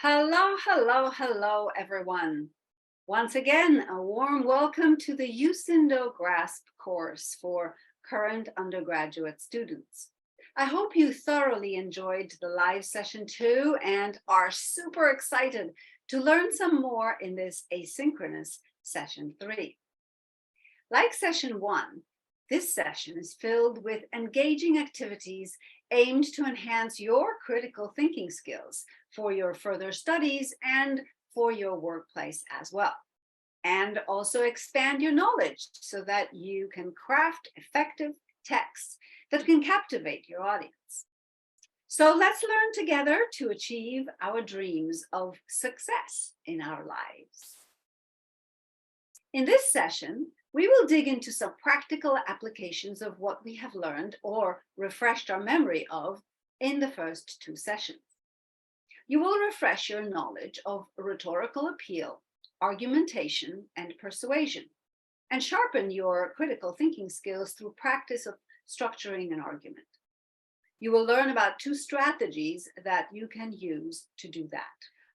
Hello, hello, hello, everyone. Once again, a warm welcome to the USINDO GRASP course for current undergraduate students. I hope you thoroughly enjoyed the live session too and are super excited to learn some more in this asynchronous session 3. Like session 1, this session is filled with engaging activities aimed to enhance your critical thinking skills for your further studies and for your workplace as well, and also expand your knowledge so that you can craft effective texts that can captivate your audience. So let's learn together to achieve our dreams of success in our lives. In this session, we will dig into some practical applications of what we have learned or refreshed our memory of in the first 2 sessions. You will refresh your knowledge of rhetorical appeal, argumentation, and persuasion, and sharpen your critical thinking skills through practice of structuring an argument. You will learn about 2 strategies that you can use to do that.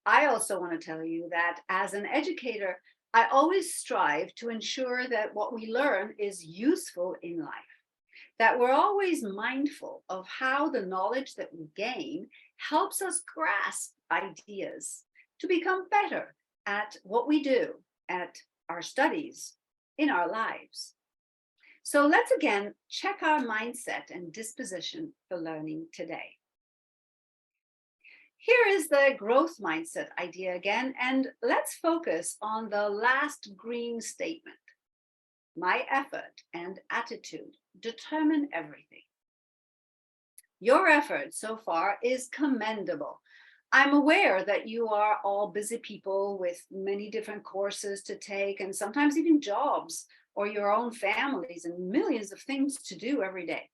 I also want to tell you that as an educator, I always strive to ensure that what we learn is useful in life, that we're always mindful of how the knowledge that we gain helps us grasp ideas to become better at what we do, at our studies, in our lives. So let's again check our mindset and disposition for learning today. Here is the growth mindset idea again, and let's focus on the last green statement. My effort and attitude determine everything. Your effort so far is commendable. I'm aware that you are all busy people with many different courses to take and sometimes even jobs or your own families and millions of things to do every day.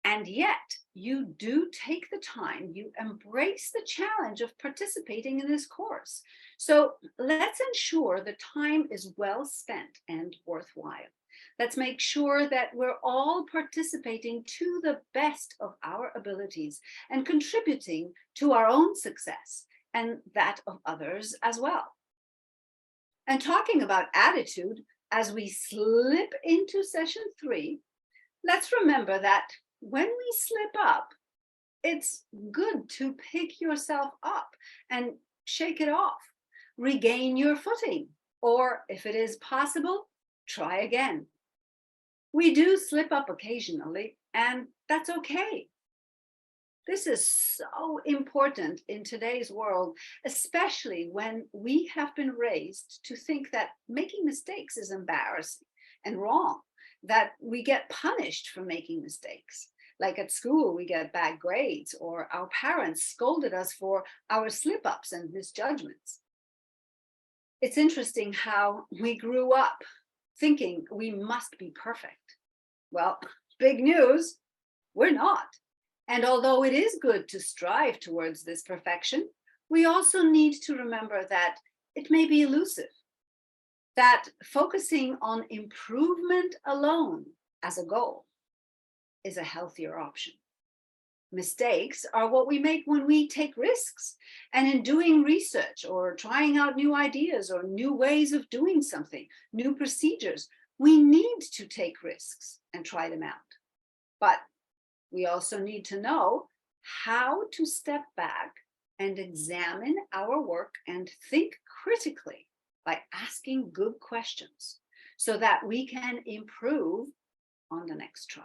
And yet, you do take the time, you embrace the challenge of participating in this course. So let's ensure the time is well spent and worthwhile. Let's make sure that we're all participating to the best of our abilities and contributing to our own success and that of others as well. And talking about attitude, as we slip into session 3, let's remember that when we slip up, it's good to pick yourself up and shake it off, regain your footing, or if it is possible, try again. We do slip up occasionally, and that's okay. This is so important in today's world, especially when we have been raised to think that making mistakes is embarrassing and wrong, that we get punished for making mistakes. Like at school, we get bad grades, or our parents scolded us for our slip-ups and misjudgments. It's interesting how we grew up thinking we must be perfect. Well, big news, we're not. And although it is good to strive towards this perfection, we also need to remember that it may be elusive, that focusing on improvement alone as a goal is a healthier option. Mistakes are what we make when we take risks, and in doing research or trying out new ideas or new ways of doing something, new procedures, we need to take risks and try them out. But we also need to know how to step back and examine our work and think critically by asking good questions so that we can improve on the next try.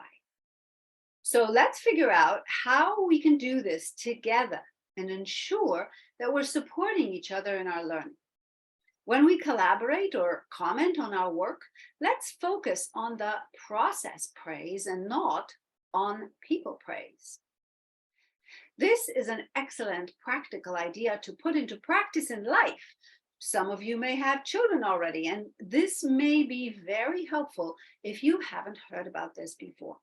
So let's figure out how we can do this together and ensure that we're supporting each other in our learning. When we collaborate or comment on our work, let's focus on the process praise and not on people praise. This is an excellent practical idea to put into practice in life. Some of you may have children already, and this may be very helpful if you haven't heard about this before.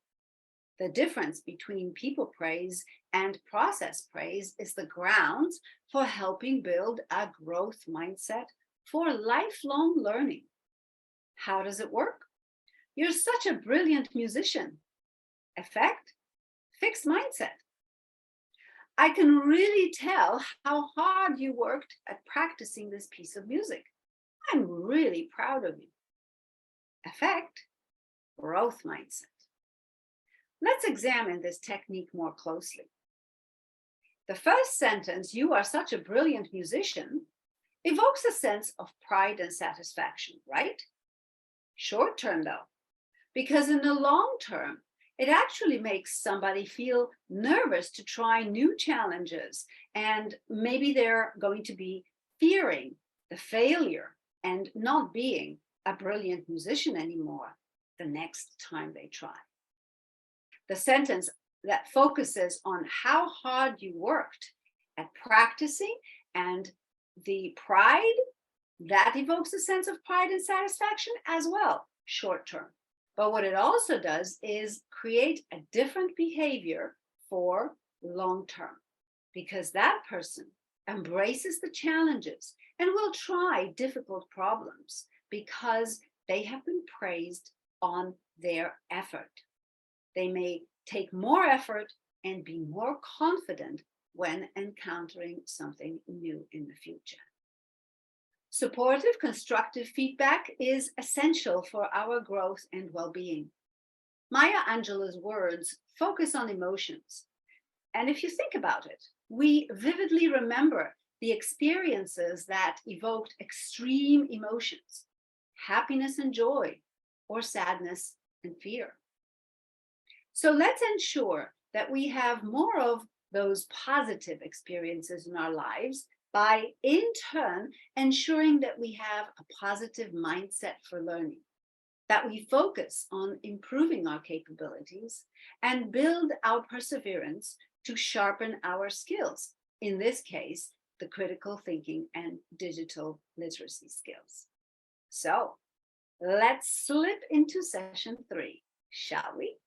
The difference between people praise and process praise is the grounds for helping build a growth mindset for lifelong learning. How does it work? You're such a brilliant musician. Effect? Fixed mindset. I can really tell how hard you worked at practicing this piece of music. I'm really proud of you. Effect, growth mindset. Let's examine this technique more closely. The first sentence, "You are such a brilliant musician," evokes a sense of pride and satisfaction, right? Short term, though, because in the long term, it actually makes somebody feel nervous to try new challenges. And maybe they're going to be fearing the failure and not being a brilliant musician anymore the next time they try. The sentence that focuses on how hard you worked at practicing and the pride, that evokes a sense of pride and satisfaction as well, short term. But what it also does is create a different behavior for long term, because that person embraces the challenges and will try difficult problems because they have been praised on their effort. They may take more effort and be more confident when encountering something new in the future. Supportive, constructive feedback is essential for our growth and well-being. Maya Angelou's words focus on emotions. And if you think about it, we vividly remember the experiences that evoked extreme emotions, happiness and joy, or sadness and fear. So let's ensure that we have more of those positive experiences in our lives by, in turn, ensuring that we have a positive mindset for learning, that we focus on improving our capabilities and build our perseverance to sharpen our skills, in this case, the critical thinking and digital literacy skills. So let's slip into session 3, shall we?